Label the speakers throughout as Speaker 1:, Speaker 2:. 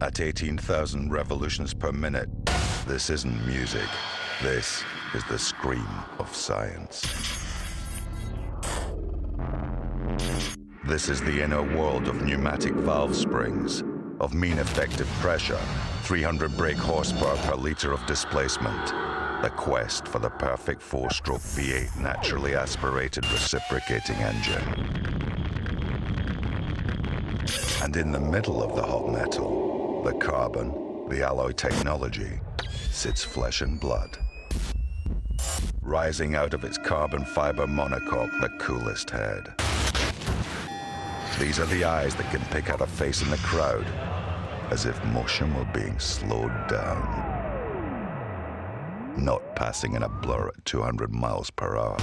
Speaker 1: At 18,000 revolutions per minute, this isn't music. This is the scream of science. This is the inner world of pneumatic valve springs, of mean effective pressure, 300 brake horsepower per litre of displacement. The quest for the perfect four-stroke V8 naturally aspirated reciprocating engine. And in the middle of the hot metal, the carbon, the alloy technology, sits flesh and blood. Rising out of its carbon fiber monocoque, the coolest head. These are the eyes that can pick out a face in the crowd, as if motion were being slowed down. Not passing in a blur at 200 miles per hour.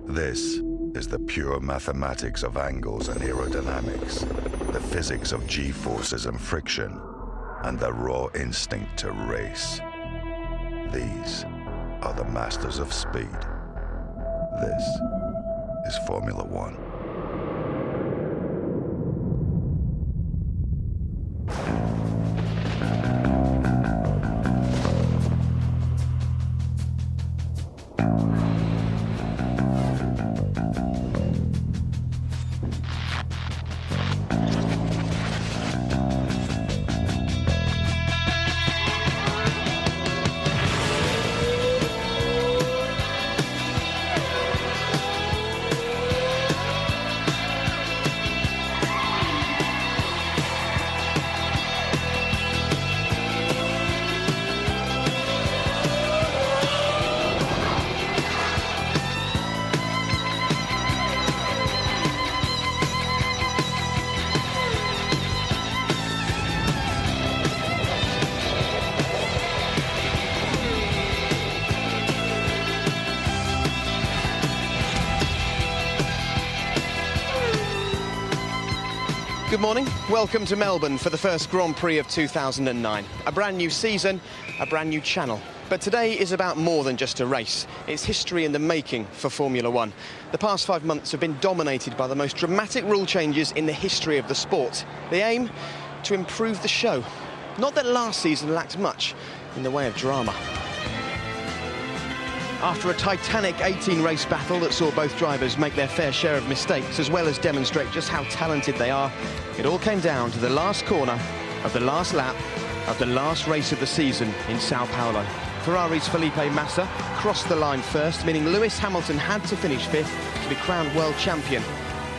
Speaker 1: This is the pure mathematics of angles and aerodynamics, the physics of G-forces and friction, and the raw instinct to race. These are the masters of speed. This is Formula One.
Speaker 2: Good morning, welcome to Melbourne for the first Grand Prix of 2009. A brand new season, a brand new channel. But today is about more than just a race. It's history in the making for Formula One. The past 5 months have been dominated by the most dramatic rule changes in the history of the sport. The aim? To improve the show. Not that last season lacked much in the way of drama. After a titanic 18-race battle that saw both drivers make their fair share of mistakes, as well as demonstrate just how talented they are, it all came down to the last corner of the last lap of the last race of the season in Sao Paulo. Ferrari's Felipe Massa crossed the line first, meaning Lewis Hamilton had to finish fifth to be crowned world champion.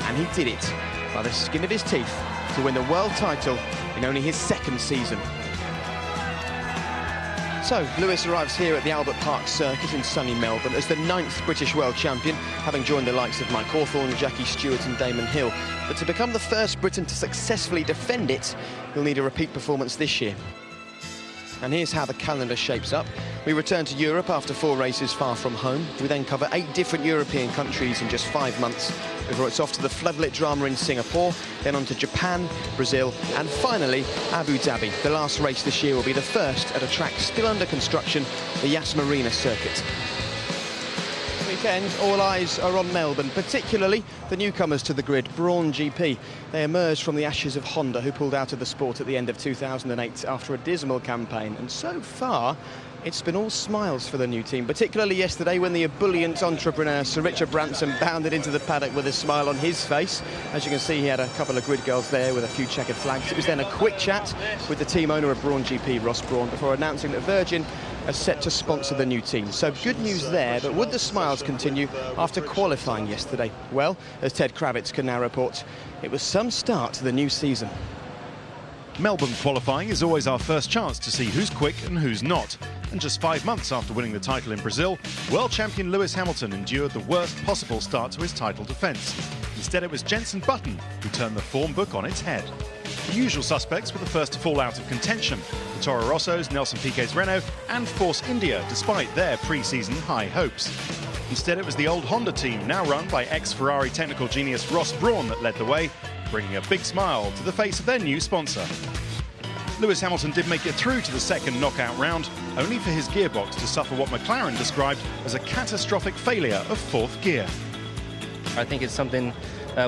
Speaker 2: And he did it by the skin of his teeth to win the world title in only his second season. So, Lewis arrives here at the Albert Park Circuit in sunny Melbourne as the 9th British world champion, having joined the likes of Mike Hawthorn, Jackie Stewart and Damon Hill. But to become the first Briton to successfully defend it, he'll need a repeat performance this year. And here's how the calendar shapes up. We return to Europe after 4 races far from home. We then cover 8 different European countries in just 5 months, before it's off to the floodlit drama in Singapore, then on to Japan, Brazil, and finally Abu Dhabi. The last race this year will be the first at a track still under construction, the Yas Marina circuit. Weekend, all eyes are on Melbourne, particularly the newcomers to the grid, Brawn GP. They emerged from the ashes of Honda, who pulled out of the sport at the end of 2008 after a dismal campaign, and so far it's been all smiles for the new team, particularly yesterday when the ebullient entrepreneur Sir Richard Branson bounded into the paddock with a smile on his face. As you can see, he had a couple of grid girls there with a few checkered flags. It was then a quick chat with the team owner of Brawn GP, Ross Brawn, before announcing that Virgin are set to sponsor the new team. So good news there, but would the smiles continue after qualifying yesterday? Well, as Ted Kravitz can now report, it was some start to the new season.
Speaker 3: Melbourne qualifying is always our first chance to see who's quick and who's not. And just 5 months after winning the title in Brazil, world champion Lewis Hamilton endured the worst possible start to his title defence. Instead, it was Jenson Button who turned the form book on its head. The usual suspects were the first to fall out of contention: the Toro Rossos, Nelson Piquet's Renault and Force India, despite their pre-season high hopes. Instead, it was the old Honda team, now run by ex-Ferrari technical genius Ross Brawn, that led the way, bringing a big smile to the face of their new sponsor. Lewis Hamilton did make it through to the second knockout round, only for his gearbox to suffer what McLaren described as a catastrophic failure of fourth gear.
Speaker 4: I think it's something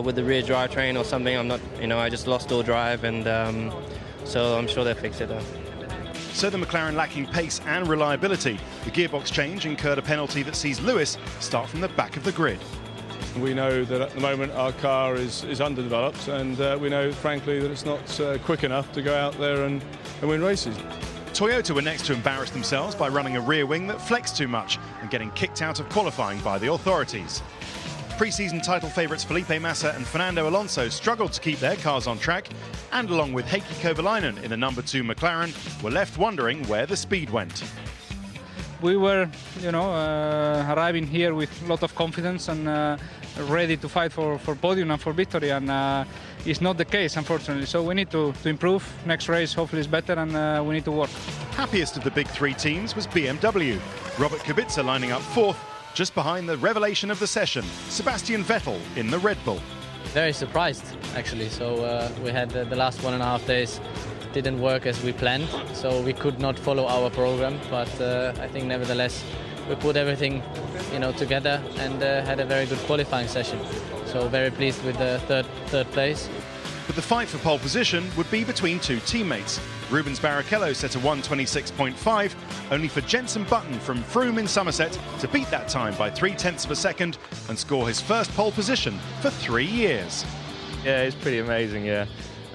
Speaker 4: with the rear drivetrain or something. I'm not, I just lost all drive, and so I'm sure they'll fix it.
Speaker 3: So the McLaren lacking pace and reliability. The gearbox change incurred a penalty that sees Lewis start from the back of the grid.
Speaker 5: We know that at the moment our car is underdeveloped, and we know, frankly, that it's not quick enough to go out there and win races.
Speaker 3: Toyota were next to embarrass themselves by running a rear wing that flexed too much and getting kicked out of qualifying by the authorities. Pre-season title favourites Felipe Massa and Fernando Alonso struggled to keep their cars on track, and along with Heikki Kovalainen in the number 2 McLaren, were left wondering where the speed went.
Speaker 6: We were, arriving here with a lot of confidence and ready to fight for podium and for victory, and it's not the case, unfortunately. So we need to improve. Next race hopefully is better, and we need to work.
Speaker 3: Happiest of the big 3 teams was BMW. Robert Kubica lining up 4th, just behind the revelation of the session, Sebastian Vettel in the Red Bull.
Speaker 7: Very surprised, actually. So we had the last 1.5 days didn't work as we planned, so we could not follow our program. But I think nevertheless we put everything, together and had a very good qualifying session. So very pleased with the third place.
Speaker 3: But the fight for pole position would be between 2 teammates. Rubens Barrichello set a 1:26.5, only for Jenson Button from Froome in Somerset to beat that time by 0.3 of a second and score his first pole position for 3 years.
Speaker 8: Yeah, it's pretty amazing, yeah.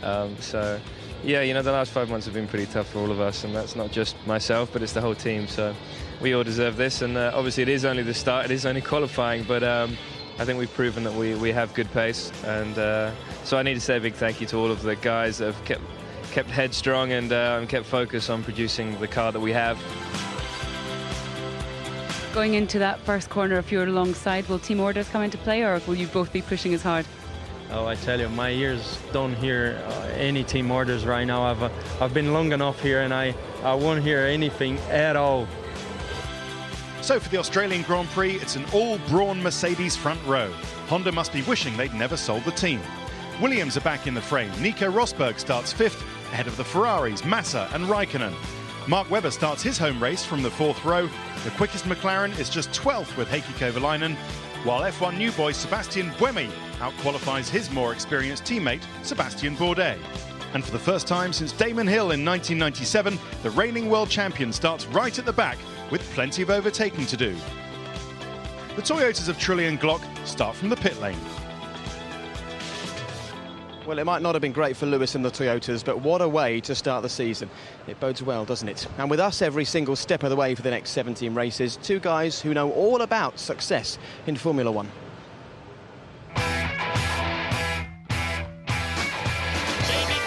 Speaker 8: The last 5 months have been pretty tough for all of us, and that's not just myself, but it's the whole team. So we all deserve this, and obviously it is only the start, it is only qualifying, but I think we've proven that we have good pace, and so I need to say a big thank you to all of the guys that have kept headstrong and kept focus on producing the car that we have.
Speaker 9: Going into that first corner, if you're alongside, will team orders come into play, or will you both be pushing as hard?
Speaker 10: Oh, I tell you, my ears don't hear any team orders right now. I've been long enough here, and I won't hear anything at all.
Speaker 3: So for the Australian Grand Prix, it's an all-brawn Mercedes front row. Honda must be wishing they'd never sold the team. Williams are back in the frame. Nico Rosberg starts 5th, ahead of the Ferraris, Massa and Raikkonen. Mark Webber starts his home race from the 4th row. The quickest McLaren is just 12th with Heikki Kovalainen, while F1 new boy Sebastian Buemi outqualifies his more experienced teammate, Sebastian Bourdais. And for the first time since Damon Hill in 1997, the reigning world champion starts right at the back with plenty of overtaking to do. The Toyotas of Trulli and Glock start from the pit lane.
Speaker 2: Well, it might not have been great for Lewis and the Toyotas, but what a way to start the season. It bodes well, doesn't it? And with us every single step of the way for the next 17 races, 2 guys who know all about success in Formula One.
Speaker 11: David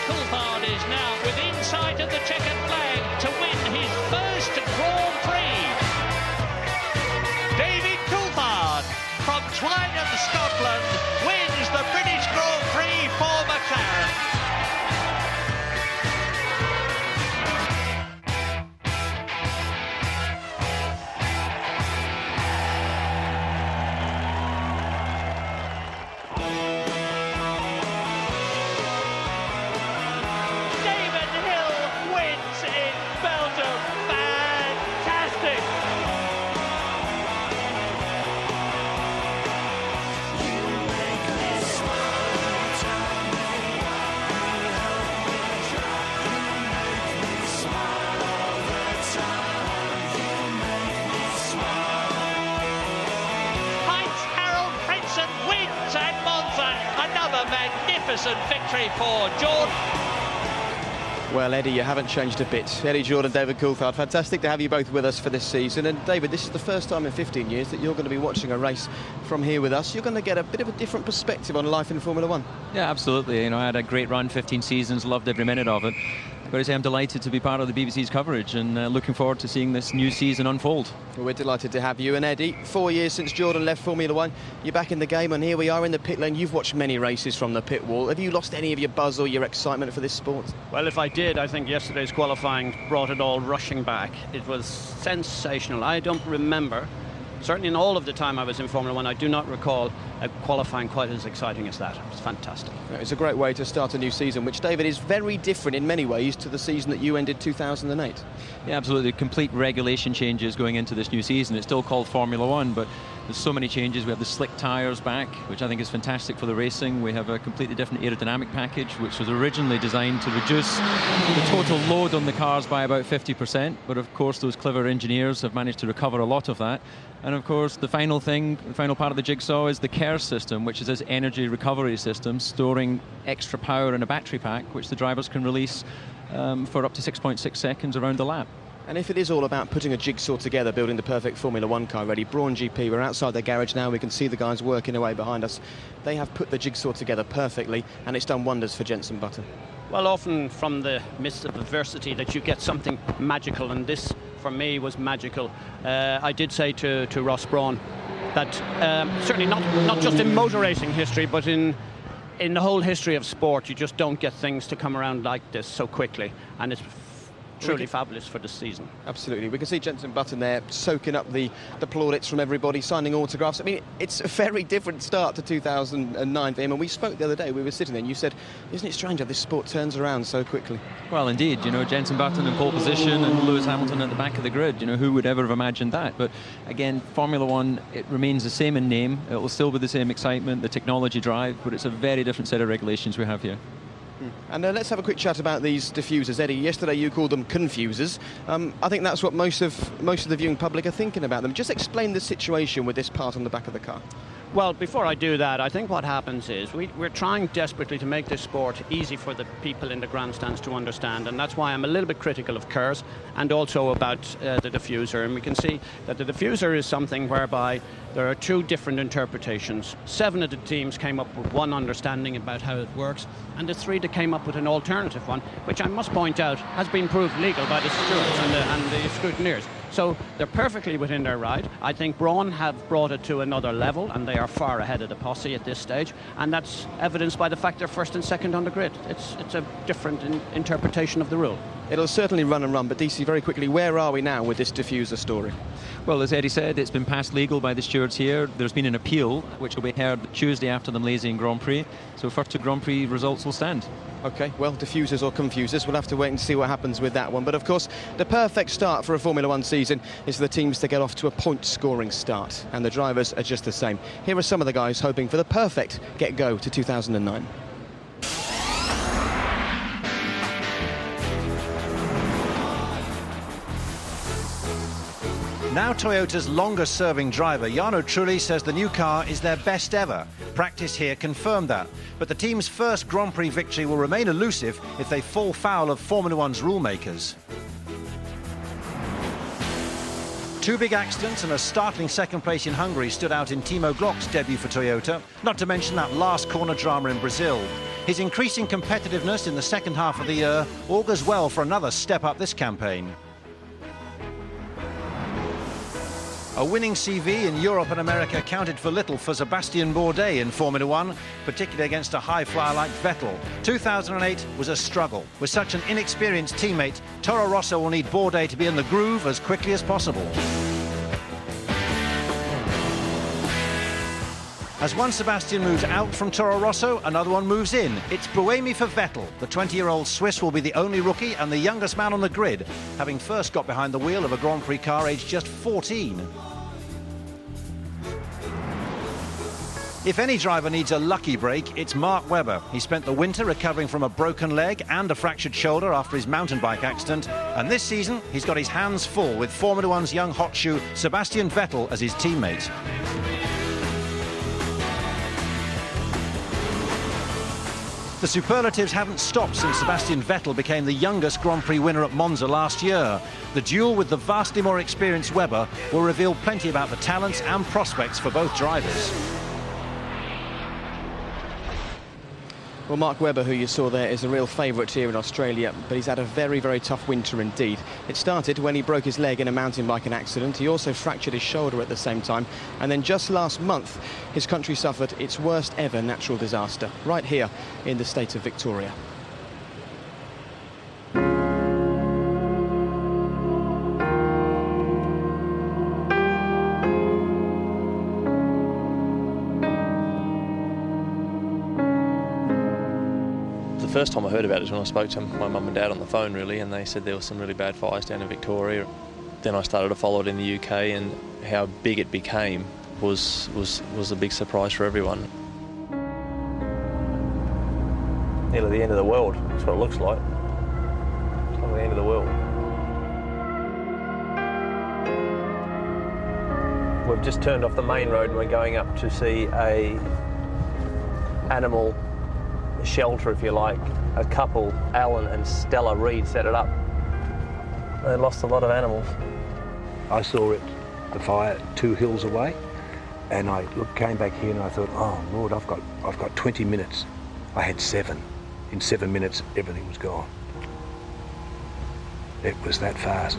Speaker 11: Coulthard is now within sight of the checkered flag to win his first Grand Prix. David Coulthard from Twynham, Scotland, wins the British Grand Prix for McLaren. Magnificent victory for Jordan.
Speaker 2: Well, Eddie, you haven't changed a bit. Eddie Jordan, David Coulthard, fantastic to have you both with us for this season. And David, this is the first time in 15 years that you're going to be watching a race from here with us. You're going to get a bit of a different perspective on life in Formula One.
Speaker 12: Yeah, absolutely. I had a great run, 15 seasons, loved every minute of it. I've got to say I'm delighted to be part of the BBC's coverage and looking forward to seeing this new season unfold.
Speaker 2: Well, we're delighted to have you. And Eddie, 4 years since Jordan left Formula One, you're back in the game, and here we are in the pit lane. You've watched many races from the pit wall. Have you lost any of your buzz or your excitement for this sport?
Speaker 13: Well, if I did, I think yesterday's qualifying brought it all rushing back. It was sensational. I don't remember, certainly in all of the time I was in Formula One, I do not recall a qualifying quite as exciting as that. It was fantastic.
Speaker 2: It's a great way to start a new season, which, David, is very different in many ways to the season that you ended 2008.
Speaker 12: Yeah, absolutely. Complete regulation changes going into this new season. It's still called Formula One, but There's so many changes. We have the slick tyres back, which I think is fantastic for the racing. We have a completely different aerodynamic package, which was originally designed to reduce the total load on the cars by about 50%. But of course, those clever engineers have managed to recover a lot of that. And of course, the final part of the jigsaw is the KERS system, which is this energy recovery system, storing extra power in a battery pack, which the drivers can release for up to 6.6 seconds around the lap.
Speaker 2: And if it is all about putting a jigsaw together, building the perfect Formula One car ready, Brawn GP, we're outside their garage now, we can see the guys working away behind us. They have put the jigsaw together perfectly, and it's done wonders for Jenson Button.
Speaker 13: Well, often from the midst of adversity that you get something magical, and this, for me, was magical. I did say to Ross Brawn that certainly not just in motor racing history, but in the whole history of sport, you just don't get things to come around like this so quickly, and it's truly fabulous for the season.
Speaker 2: Absolutely. We can see Jenson Button there soaking up the plaudits from everybody, signing autographs. I mean, it's a very different start to 2009 for him, and we spoke the other day, we were sitting there, and you said, isn't it strange how this sport turns around so quickly?
Speaker 12: Well, indeed, you know, Jenson Button in pole position and Lewis Hamilton at the back of the grid, you know, who would ever have imagined that? But again, Formula One, it remains the same in name. It will still be the same excitement, the technology drive, but it's a very different set of regulations we have here.
Speaker 2: And let's have a quick chat about these diffusers. Eddie, yesterday you called them confusers. I think that's what most of the viewing public are thinking about them. Just explain the situation with this part on the back of the car.
Speaker 13: Well, before I do that, I think what happens is we're trying desperately to make this sport easy for the people in the grandstands to understand, and that's why I'm a little bit critical of KERS and also about the diffuser. And we can see that the diffuser is something whereby there are two different interpretations. 7 of the teams came up with one understanding about how it works, and the 3 that came up with an alternative one, which I must point out has been proved legal by the stewards and the scrutineers. So they're perfectly within their right. I think Brawn have brought it to another level, and they are far ahead of the posse at this stage, and that's evidenced by the fact they're first and second on the grid. It's a different interpretation of the rule.
Speaker 2: It'll certainly run and run, but DC, very quickly, where are we now with this diffuser story?
Speaker 12: Well, as Eddie said, it's been passed legal by the stewards here. There's been an appeal, which will be heard Tuesday after the Malaysian Grand Prix. So first two Grand Prix results will stand.
Speaker 2: OK, well, diffusers or confusers, we'll have to wait and see what happens with that one. But of course, the perfect start for a Formula One season is for the teams to get off to a point-scoring start. And the drivers are just the same. Here are some of the guys hoping for the perfect get-go to 2009.
Speaker 14: Now Toyota's longest-serving driver, Jarno Trulli, says the new car is their best ever. Practice here confirmed that. But the team's first Grand Prix victory will remain elusive if they fall foul of Formula One's rule makers. 2 big accidents and a startling second place in Hungary stood out in Timo Glock's debut for Toyota, not to mention that last corner drama in Brazil. His increasing competitiveness in the second half of the year augurs well for another step up this campaign. A winning CV in Europe and America counted for little for Sébastien Bourdais in Formula One, particularly against a high flyer like Vettel. 2008 was a struggle. With such an inexperienced teammate, Toro Rosso will need Bourdais to be in the groove as quickly as possible. As one Sébastien moves out from Toro Rosso, another one moves in. It's Buemi for Vettel. The 20-year-old Swiss will be the only rookie and the youngest man on the grid, having first got behind the wheel of a Grand Prix car aged just 14. If any driver needs a lucky break, it's Mark Webber. He spent the winter recovering from a broken leg and a fractured shoulder after his mountain bike accident. And this season, he's got his hands full with Formula One's young hotshoe, Sebastian Vettel, as his teammate. The superlatives haven't stopped since Sebastian Vettel became the youngest Grand Prix winner at Monza last year. The duel with the vastly more experienced Webber will reveal plenty about the talents and prospects for both drivers.
Speaker 2: Well, Mark Webber, who you saw there, is a real favourite here in Australia, but he's had a very, very tough winter indeed. It started when he broke his leg in a mountain biking accident. He also fractured his shoulder at the same time. And then just last month, his country suffered its worst ever natural disaster, right here in the state of Victoria.
Speaker 15: The first time I heard about it was when I spoke to my mum and dad on the phone, really, and they said there were some really bad fires down in Victoria. Then I started to follow it in the UK and how big it became. was a big surprise for everyone. Nearly the end of the world, that's what it looks like. It's not the end of the world. We've just turned off the main road and we're going up to see a animal shelter, if you like. A couple, Alan and Stella Reed, set it up. They lost a lot of animals.
Speaker 16: I saw it, the fire, 2 hills away, and I came back here and I thought, oh Lord, I've got 20 minutes. I had 7. In 7 minutes, everything was gone. It was that fast.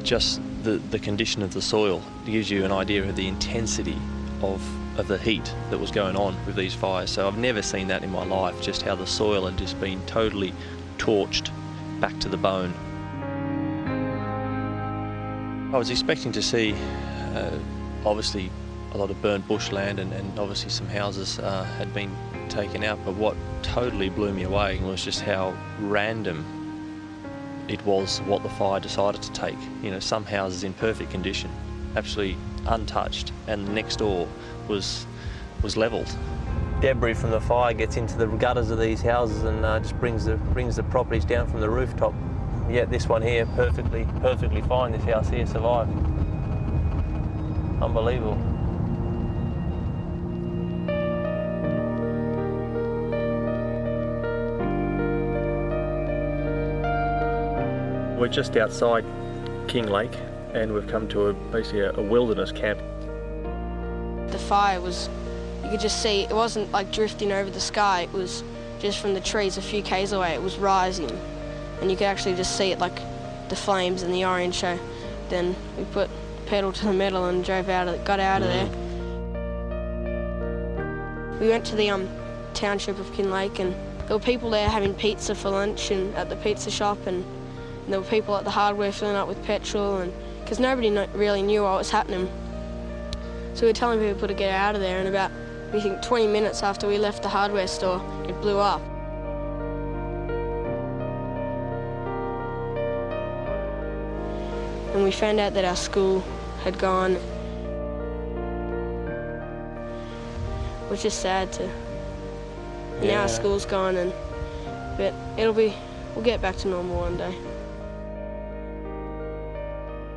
Speaker 15: Just the condition of the soil gives you an idea of the intensity of the heat that was going on with these fires. So I've never seen that in my life, just how the soil had just been totally torched back to the bone. I was expecting to see obviously a lot of burnt bushland and obviously some houses had been taken out, but what totally blew me away was just how random it was what the fire decided to take. You know, some houses in perfect condition, absolutely untouched, and next door was levelled. Debris from the fire gets into the gutters of these houses and just brings the properties down from the rooftop. Yet this one here, perfectly fine. This house here survived. Unbelievable. We're just outside Kinglake and we've come to basically a wilderness camp.
Speaker 17: The fire was, you could just see, it wasn't like drifting over the sky, it was just from the trees a few k's away, it was rising. And you could actually just see it, like the flames and the orange. So then we put pedal to the metal and got out of there. We went to the township of Kinglake and there were people there having pizza for lunch and at the pizza shop, and there were people at the hardware filling up with petrol, and because nobody really knew what was happening. So we were telling people to get out of there, and about, we think, 20 minutes after we left the hardware store, it blew up. And we found out that our school had gone. It was just sad to, now our school's gone, but we'll get back to normal one day.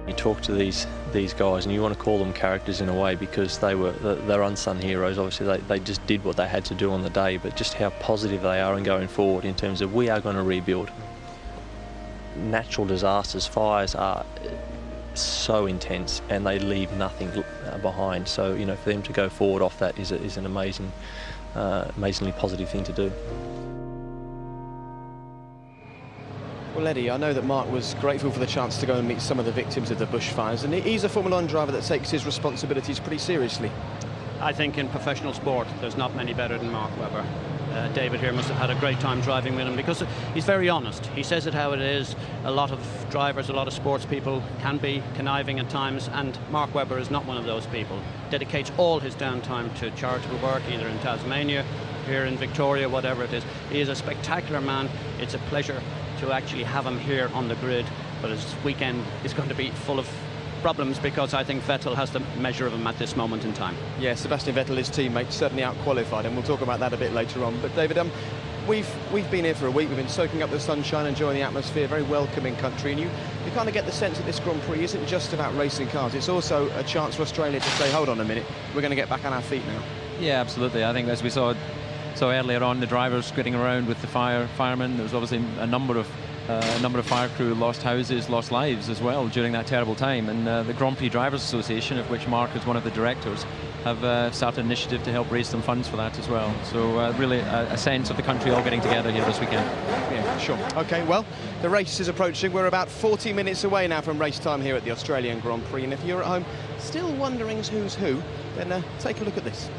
Speaker 15: You talk to these guys and you want to call them characters in a way, because they're unsung heroes. Obviously they just did what they had to do on the day, but just how positive they are in going forward in terms of we are going to rebuild. Natural disasters, fires are so intense and they leave nothing behind. So, you know, for them to go forward off that is an amazingly positive thing to do.
Speaker 2: Well, Eddie, I know that Mark was grateful for the chance to go and meet some of the victims of the bushfires, and he's a Formula 1 driver that takes his responsibilities pretty seriously.
Speaker 13: I think in professional sport, there's not many better than Mark Webber. David here must have had a great time driving with him because he's very honest. He says it how it is. A lot of drivers, a lot of sports people can be conniving at times, and Mark Webber is not one of those people. Dedicates all his downtime to charitable work, either in Tasmania, here in Victoria, whatever it is. He is a spectacular man. It's a pleasure to actually have him here on the grid, but his weekend is going to be full of problems because I think Vettel has the measure of him at this moment in time.
Speaker 2: Yeah, Sebastian Vettel, his teammate, certainly out-qualified, and we'll talk about that a bit later on. But David, we've been here for a week, we've been soaking up the sunshine, enjoying the atmosphere, very welcoming country, and you kind of get the sense that this Grand Prix isn't just about racing cars, it's also a chance for Australia to say, hold on a minute, we're going to get back on our feet now.
Speaker 12: Yeah, absolutely. I think as we saw earlier on, the drivers skidding around with the firemen, there was obviously a number of fire crew lost houses, lost lives as well during that terrible time, and the Grand Prix Drivers Association, of which Mark is one of the directors, have started an initiative to help raise some funds for that as well. So really a sense of the country all getting together here this weekend.
Speaker 2: Yeah, sure. OK, well, the race is approaching. We're about 40 minutes away now from race time here at the Australian Grand Prix, and if you're at home still wondering who's who, then take a look at this.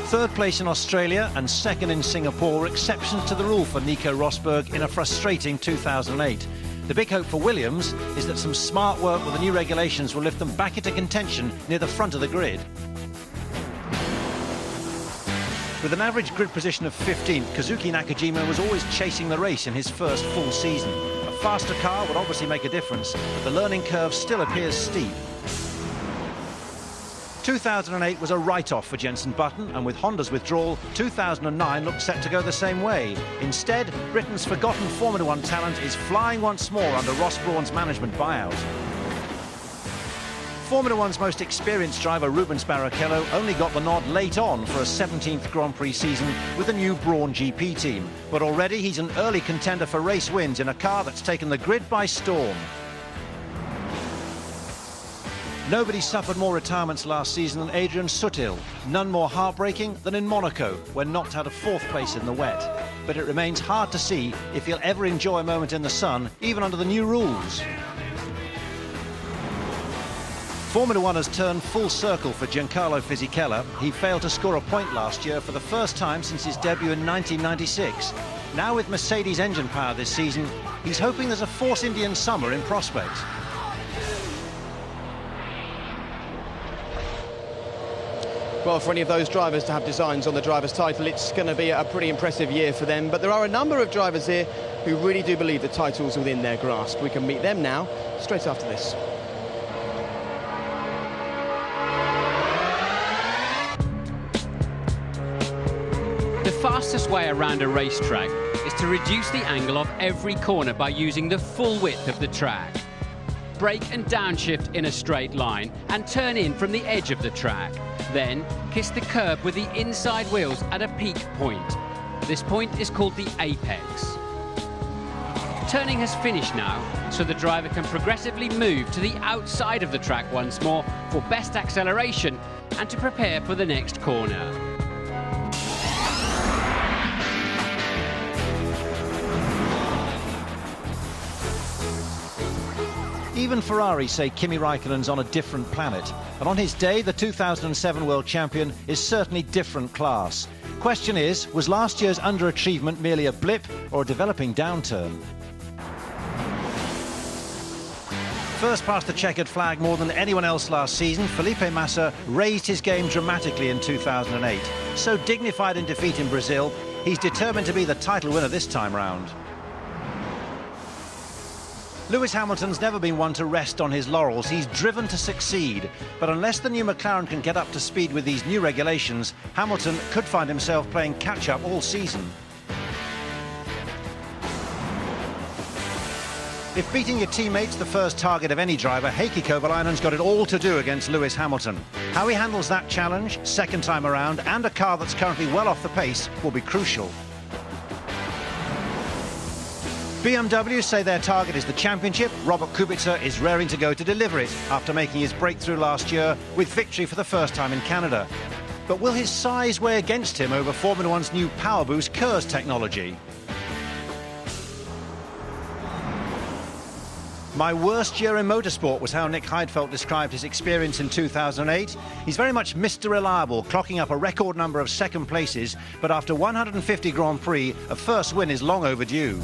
Speaker 14: Third place in Australia and second in Singapore were exceptions to the rule for Nico Rosberg in a frustrating 2008. The big hope for Williams is that some smart work with the new regulations will lift them back into contention near the front of the grid. With an average grid position of 15th, Kazuki Nakajima was always chasing the race in his first full season. A faster car would obviously make a difference, but the learning curve still appears steep. 2008 was a write-off for Jenson Button, and with Honda's withdrawal, 2009 looked set to go the same way. Instead, Britain's forgotten Formula One talent is flying once more under Ross Brawn's management buyout. Formula One's most experienced driver, Rubens Barrichello, only got the nod late on for a 17th Grand Prix season with the new Brawn GP team. But already he's an early contender for race wins in a car that's taken the grid by storm. Nobody suffered more retirements last season than Adrian Sutil. None more heartbreaking than in Monaco, when knocked out of 4th place in the wet. But it remains hard to see if he'll ever enjoy a moment in the sun, even under the new rules. Formula One has turned full circle for Giancarlo Fisichella. He failed to score a point last year for the first time since his debut in 1996. Now with Mercedes engine power this season, he's hoping there's a Force Indian summer in prospect.
Speaker 2: Well, for any of those drivers to have designs on the driver's title, it's going to be a pretty impressive year for them. But there are a number of drivers here who really do believe the title's within their grasp. We can meet them now, straight after this.
Speaker 18: The fastest way around a racetrack is to reduce the angle of every corner by using the full width of the track. Brake and downshift in a straight line and turn in from the edge of the track. Then kiss the curb with the inside wheels at a peak point. This point is called the apex. Turning has finished now, so the driver can progressively move to the outside of the track once more for best acceleration and to prepare for the next corner.
Speaker 14: Even Ferrari say Kimi Raikkonen's on a different planet, and on his day the 2007 world champion is certainly different class. Question is, was last year's underachievement merely a blip or a developing downturn? First past the checkered flag more than anyone else last season, Felipe Massa raised his game dramatically in 2008. So dignified in defeat in Brazil, he's determined to be the title winner this time round. Lewis Hamilton's never been one to rest on his laurels. He's driven to succeed. But unless the new McLaren can get up to speed with these new regulations, Hamilton could find himself playing catch-up all season. If beating your teammates the first target of any driver, Heikki Kovalainen's got it all to do against Lewis Hamilton. How he handles that challenge, second time around, and a car that's currently well off the pace, will be crucial. BMW say their target is the championship. Robert Kubica is raring to go to deliver it after making his breakthrough last year with victory for the first time in Canada. But will his size weigh against him over Formula One's new Power Boost KERS technology? My worst year in motorsport was how Nick Heidfeld described his experience in 2008. He's very much Mr. Reliable, clocking up a record number of second places, but after 150 Grand Prix, a first win is long overdue.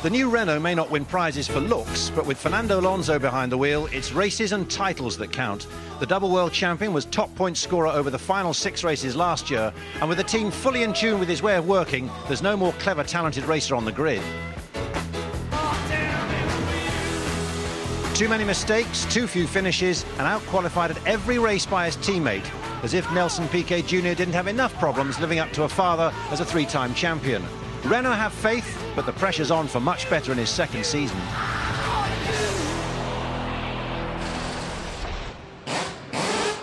Speaker 14: The new Renault may not win prizes for looks, but with Fernando Alonso behind the wheel, it's races and titles that count. The double world champion was top point scorer over the final 6 races last year, and with the team fully in tune with his way of working, there's no more clever, talented racer on the grid. Too many mistakes, too few finishes, and out-qualified at every race by his teammate, as if Nelson Piquet Jr. didn't have enough problems living up to a father as a 3-time champion. Renault have faith, but the pressure's on for much better in his second season.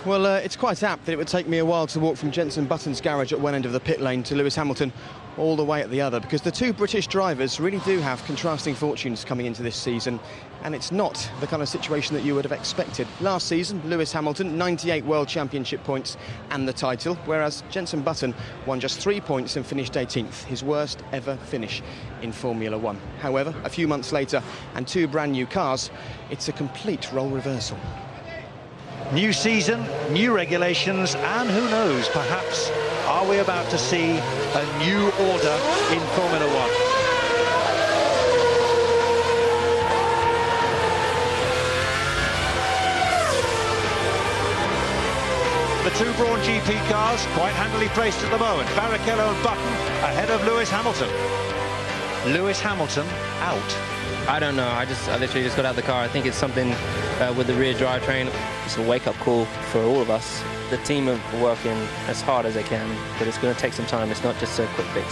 Speaker 2: Well, it's quite apt that it would take me a while to walk from Jenson Button's garage at one end of the pit lane to Lewis Hamilton all the way at the other, because the two British drivers really do have contrasting fortunes coming into this season, and it's not the kind of situation that you would have expected. Last season, Lewis Hamilton, 98 World Championship points and the title, whereas Jenson Button won just 3 points and finished 18th, his worst ever finish in Formula One. However, a few months later, and 2 brand new cars, it's a complete role reversal.
Speaker 14: New season, new regulations, and who knows, perhaps, are we about to see a new order in Formula One? two Brawn GP cars, quite handily placed at the moment. Barrichello and Button ahead of Lewis Hamilton. Lewis Hamilton out.
Speaker 4: I don't know. I literally just got out of the car. I think it's something with the rear drivetrain. It's a wake-up call for all of us. The team are working as hard as they can, but it's going to take some time. It's not just a quick fix.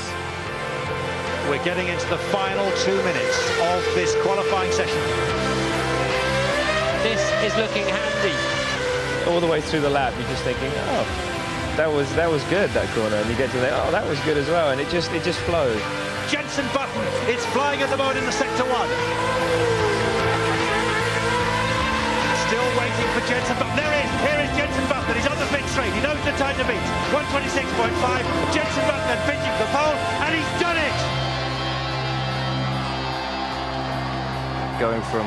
Speaker 14: We're getting into the final 2 minutes of this qualifying session.
Speaker 18: This is looking handy.
Speaker 8: All the way through the lap, you're just thinking, oh, that was good, that corner, and you get to there, oh, that was good as well, and it just flows.
Speaker 14: Jenson Button, it's flying at the moment in the sector one. Still waiting for Jenson Button. There he is. Here is Jenson Button. He's on the pit straight. He knows the time to beat. 1:26.5. Jenson Button then pinching the pole, and he's done it.
Speaker 8: Going from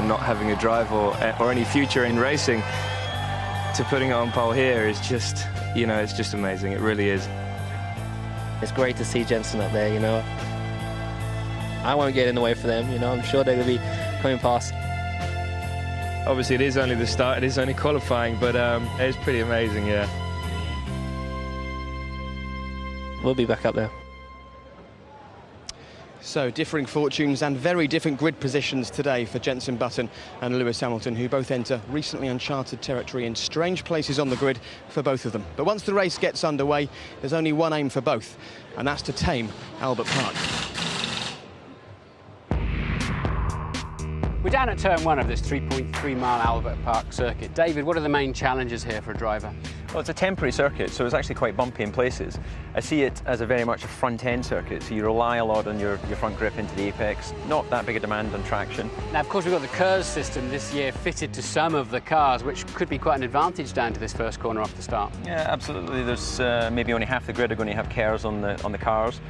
Speaker 8: not having a drive or any future in racing to putting it on pole here is just it's just amazing. It really is.
Speaker 4: It's great to see Jenson up there. I won't get in the way for them. I'm sure they're going to be coming past.
Speaker 8: Obviously, it is only the start. It is only qualifying, but it's pretty amazing. Yeah.
Speaker 4: We'll be back up there.
Speaker 2: So, differing fortunes and very different grid positions today for Jenson Button and Lewis Hamilton, who both enter recently uncharted territory in strange places on the grid for both of them. But once the race gets underway, there's only one aim for both, and that's to tame Albert Park.
Speaker 18: We're down at turn 1 of this 3.3-mile Albert Park circuit. David, what are the main challenges here for a driver?
Speaker 19: Well, it's a temporary circuit, so it's actually quite bumpy in places. I see it as a very much a front-end circuit, so you rely a lot on your front grip into the apex. Not that big a demand on traction.
Speaker 18: Now, of course, we've got the KERS system this year fitted to some of the cars, which could be quite an advantage down to this first corner off the start.
Speaker 19: Yeah, absolutely. There's maybe only half the grid are going to have KERS on the cars.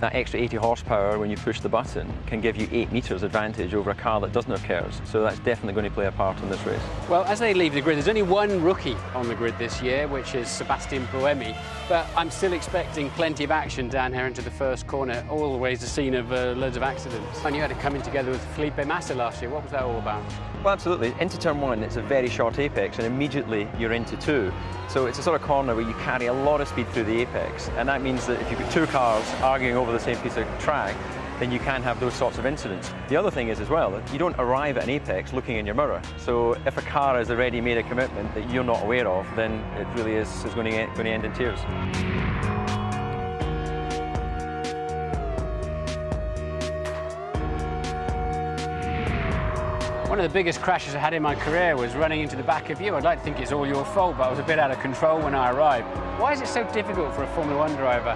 Speaker 19: That extra 80 horsepower when you push the button can give you 8 metres advantage over a car that doesn't have KERS. So that's definitely going to play a part in this race.
Speaker 18: Well, as they leave the grid, there's only one rookie on the grid this year, which is Sebastian Buemi. But I'm still expecting plenty of action down here into the first corner, always the scene of loads of accidents. And you had to come in together with Felipe Massa last year. What was that all about?
Speaker 19: Well, absolutely. Into turn 1, it's a very short apex, and immediately you're into 2. So it's a sort of corner where you carry a lot of speed through the apex, and that means that if you've got 2 cars arguing over the same piece of track, then you can have those sorts of incidents. The other thing is as well, that you don't arrive at an apex looking in your mirror. So if a car has already made a commitment that you're not aware of, then it really is going to end in tears.
Speaker 18: One of the biggest crashes I had in my career was running into the back of you. I'd like to think it's all your fault, but I was a bit out of control when I arrived. Why is it so difficult for a Formula 1 driver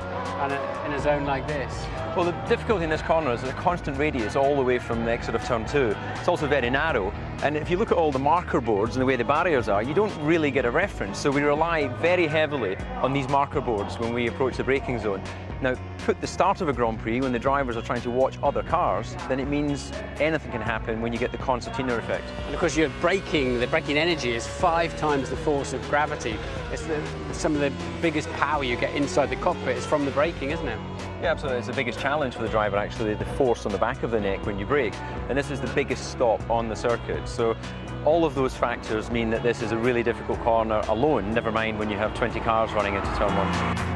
Speaker 18: in a zone like this?
Speaker 19: Well, the difficulty in this corner is a constant radius all the way from the exit of turn 2. It's also very narrow, and if you look at all the marker boards and the way the barriers are, you don't really get a reference. So we rely very heavily on these marker boards when we approach the braking zone. Now, put the start of a Grand Prix when the drivers are trying to watch other cars, then it means anything can happen when you get the concertina effect.
Speaker 18: And of course, the braking energy is 5 times the force of gravity. It's some of the biggest power you get inside the cockpit is from the braking, isn't it?
Speaker 19: Yeah, absolutely. It's the biggest challenge for the driver, actually, the force on the back of the neck when you brake. And this is the biggest stop on the circuit. So all of those factors mean that this is a really difficult corner alone, never mind when you have 20 cars running into turn 1.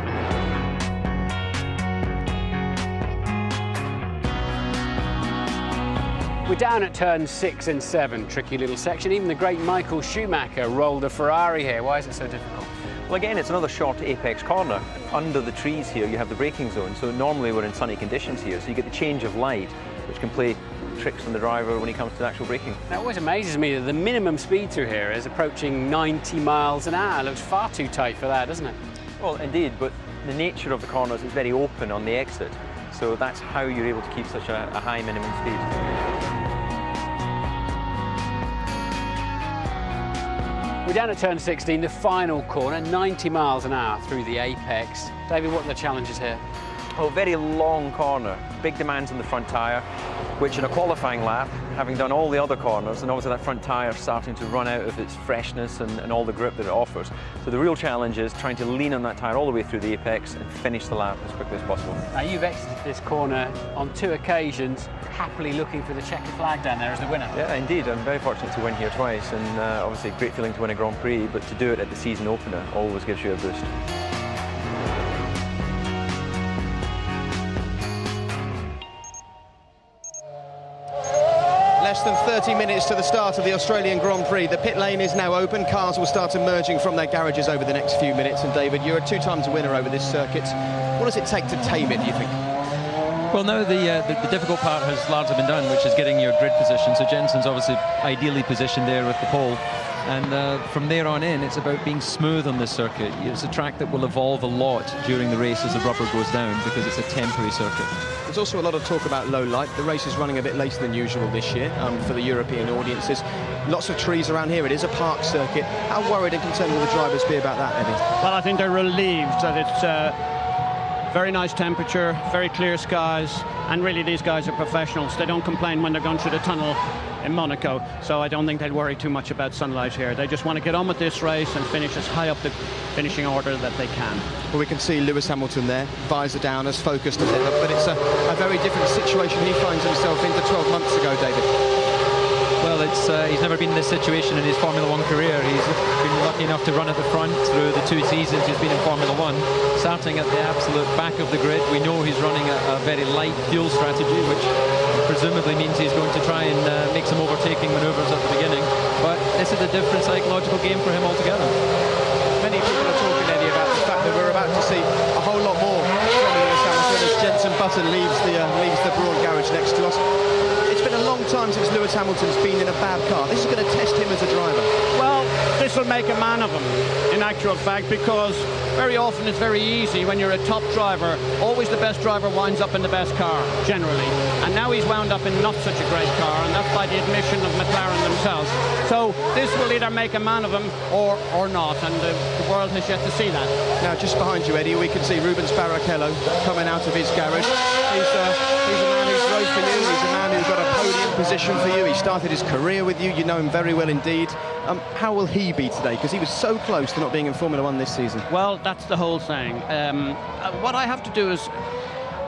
Speaker 18: We're down at turns 6 and 7, tricky little section. Even the great Michael Schumacher rolled a Ferrari here. Why is it so difficult?
Speaker 19: Well, again, it's another short apex corner. Under the trees here, you have the braking zone. So normally we're in sunny conditions here, so you get the change of light, which can play tricks on the driver when he comes to actual braking.
Speaker 18: That always amazes me that the minimum speed through here is approaching 90 miles an hour. It looks far too tight for that, doesn't it?
Speaker 19: Well, indeed, but the nature of the corners is very open on the exit. So that's how you're able to keep such a high minimum speed.
Speaker 18: We're down at turn 16, the final corner, 90 miles an hour through the apex. David, what are the challenges here?
Speaker 19: a very long corner, big demands on the front tyre, which in a qualifying lap, having done all the other corners, and obviously that front tyre starting to run out of its freshness and all the grip that it offers. So the real challenge is trying to lean on that tyre all the way through the apex and finish the lap as quickly as possible.
Speaker 18: Now you've exited this corner on 2 occasions, happily looking for the checkered flag down there as the winner.
Speaker 19: Yeah, indeed. I'm very fortunate to win here twice, and obviously a great feeling to win a Grand Prix, but to do it at the season opener always gives you a boost.
Speaker 2: Less than 30 minutes to the start of the Australian Grand Prix. The pit lane is now open. Cars will start emerging from their garages over the next few minutes. And David, you're a 2-times winner over this circuit. What does it take to tame it, do you think?
Speaker 12: Well, now the difficult part has largely been done, which is getting your grid position. So Jensen's obviously ideally positioned there with the pole. And from there on in, it's about being smooth on this circuit. It's a track that will evolve a lot during the race as the rubber goes down, because it's a temporary circuit.
Speaker 2: There's also a lot of talk about low light. The race is running a bit later than usual this year for the European audiences. Lots of trees around here. It is a park circuit. How worried and concerned will the drivers be about that, Eddie?
Speaker 13: Well, I think they're relieved that it's very nice temperature, very clear skies, and really these guys are professionals. They don't complain when they're going through the tunnel in Monaco, so I don't think they'll worry too much about sunlight here. They just want to get on with this race and finish as high up the finishing order that they can.
Speaker 2: Well, we can see Lewis Hamilton there, visor down, as focused as ever, but it's a very different situation he finds himself into 12 months ago, David.
Speaker 12: Well, he's never been in this situation in his Formula 1 career. He's been lucky enough to run at the front through the 2 seasons he's been in Formula 1, starting at the absolute back of the grid. We know he's running a very light fuel strategy, which presumably means he's going to try and make some overtaking manoeuvres at the beginning. But this is a different psychological game for him altogether.
Speaker 2: Many people are talking, Eddie, about the fact that we're about to see a whole lot more from Lewis Hamilton as Jenson Button leaves the Brawn garage next to us. It's been a long time since Lewis Hamilton's been in a bad car. This is going to test him as a driver.
Speaker 13: Well, this will make a man of him, in actual fact, because very often it's very easy when you're a top driver. Always the best driver winds up in the best car, generally. And now he's wound up in not such a great car, and that's by the admission of McLaren themselves. So this will either make a man of him or not, and the world has yet to see that.
Speaker 2: Now, just behind you, Eddie, we can see Rubens Barrichello coming out of his garage. He's a man who's rode for you. He's a man who's got a podium position for you. He started his career with you. You know him very well indeed. How will he be today? Because he was so close to not being in Formula 1 this season.
Speaker 13: Well, that's the whole thing. What I have to do is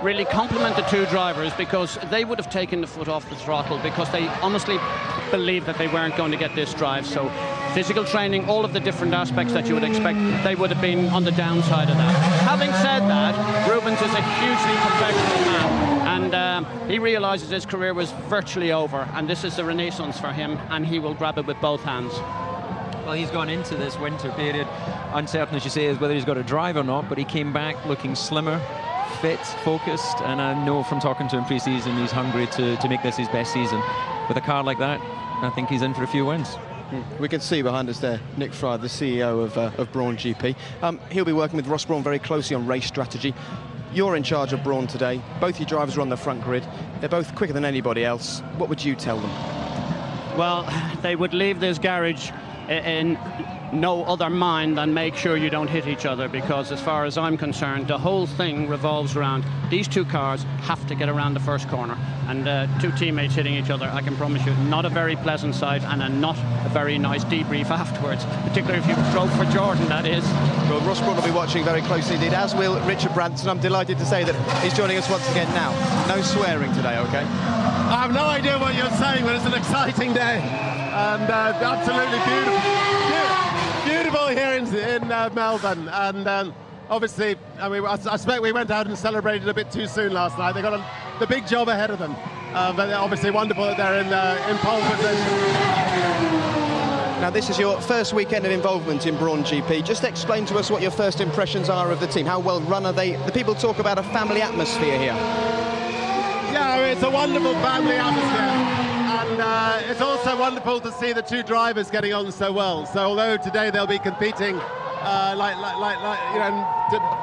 Speaker 13: really compliment the 2 drivers, because they would have taken the foot off the throttle because they honestly believed that they weren't going to get this drive. So physical training, all of the different aspects that you would expect, they would have been on the downside of that. Having said that, Rubens is a hugely professional man, and he realises his career was virtually over, and this is the renaissance for him, and he will grab it with both hands.
Speaker 12: Well, he's gone into this winter period uncertain, as you say, as whether he's got a drive or not, but he came back looking slimmer, fit, focused, and I know from talking to him pre-season he's hungry to make this his best season. With a car like that, I think he's in for a few wins.
Speaker 2: We can see behind us there Nick Fry, the CEO of Brawn GP. He'll be working with Ross Brawn very closely on race strategy. You're in charge of Brawn today. Both your drivers are on the front grid. They're both quicker than anybody else. What would you tell them?
Speaker 13: Well, they would leave this garage in no other mind than make sure you don't hit each other, because as far as I'm concerned, the whole thing revolves around these 2 cars have to get around the first corner, and 2 teammates hitting each other, I can promise you, not a very pleasant sight, and not a very nice debrief afterwards, particularly if you drove for Jordan, that is.
Speaker 2: Well, Ross Brawn will be watching very closely indeed, as will Richard Branson. I'm delighted to say that he's joining us once again now. No swearing today, okay?
Speaker 20: I have no idea what you're saying, but it's an exciting day, and absolutely beautiful here in Melbourne. And obviously, I mean, I suspect we went out and celebrated a bit too soon last night. They got the big job ahead of them, but they're obviously wonderful that they're in pole position.
Speaker 2: Now, this is your first weekend of involvement in Brawn GP. Just explain to us what your first impressions are of the team. How well run are they? The people talk about a family atmosphere here.
Speaker 20: Yeah, I mean, it's a wonderful family atmosphere. And it's also wonderful to see the 2 drivers getting on so well. So although today they'll be competing,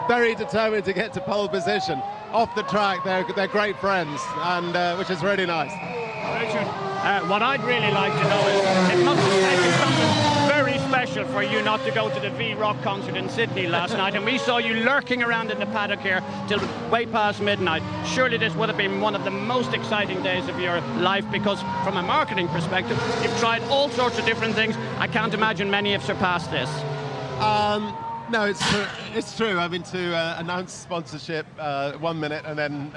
Speaker 20: very determined to get to pole position, off the track they're great friends, and which is really nice.
Speaker 13: Richard, what I'd really like to know is, it must have taken something very special for you not to go to the V-Rock concert in Sydney last night, and we saw you lurking around in the paddock here till way past midnight. Surely this would have been one of the most exciting days of your life, because from a marketing perspective, you've tried all sorts of different things. I can't imagine many have surpassed this.
Speaker 20: No, it's true. I mean, to announce sponsorship 1 minute and then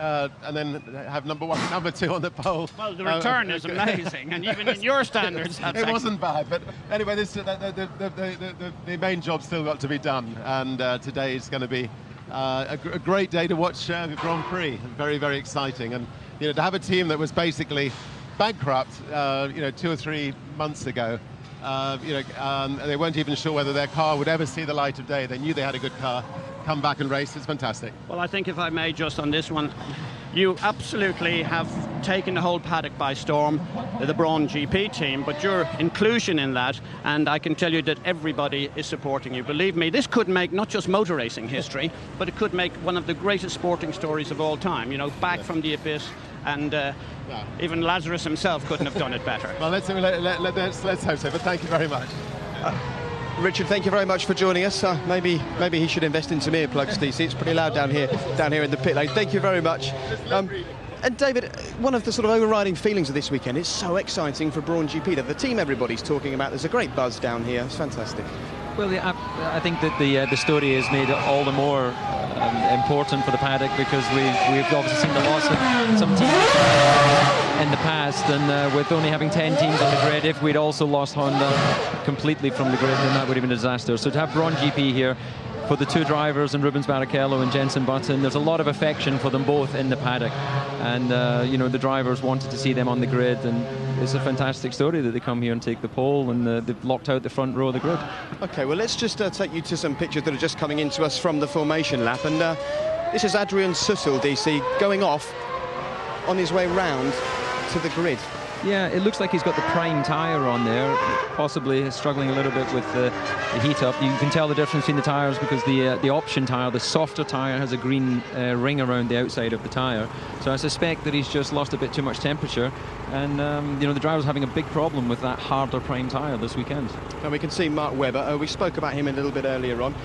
Speaker 20: have number 1 and number 2 on the pole.
Speaker 13: Well, the return is amazing, and even in your standards,
Speaker 20: it wasn't bad. But anyway, the main job's still got to be done, and today is going to be a great day to watch the Grand Prix. Very, very exciting, and to have a team that was basically bankrupt, 2 or 3 months ago. They weren't even sure whether their car would ever see the light of day. They knew they had a good car. Come back and race. It's fantastic.
Speaker 13: Well, I think if I may, just on this one, you absolutely have taken the whole paddock by storm, the Brawn GP team, but your inclusion in that, and I can tell you that everybody is supporting you. Believe me, this could make not just motor racing history, but it could make one of the greatest sporting stories of all time. Back from the abyss, and even Lazarus himself couldn't have done it better.
Speaker 20: Well, let's hope so, but thank you very much.
Speaker 2: Richard, thank you very much for joining us. Maybe he should invest in some earplugs, DC. It's pretty loud down here in the pit lane. Thank you very much. And David, one of the sort of overriding feelings of this weekend, it's so exciting for Brawn GP, that the team everybody's talking about. There's a great buzz down here. It's fantastic.
Speaker 12: Well, I think that the story is made all the more important for the paddock, because we've obviously seen the loss of some teams in the past, and with only having 10 teams on the grid, if we'd also lost Honda completely from the grid, then that would have been a disaster. So to have Brawn GP here, for the 2 drivers, and Rubens Barrichello and Jenson Button, there's a lot of affection for them both in the paddock, and the drivers wanted to see them on the grid, and it's a fantastic story that they come here and take the pole, and they've locked out the front row of the grid. Okay, well, let's just take you to some pictures that are just coming into us from the formation lap, and this is Adrian Sutil, DC, going off on his way round to the grid. Yeah, it looks like he's got the prime tyre on there, possibly struggling a little bit with the heat up. You can tell the difference between the tyres, because the option tyre, the softer tyre, has a green ring around the outside of the tyre. So I suspect that he's just lost a bit too much temperature, and the driver's having a big problem with that harder prime tyre this weekend. And we can see Mark Webber. We spoke about him a little bit earlier on.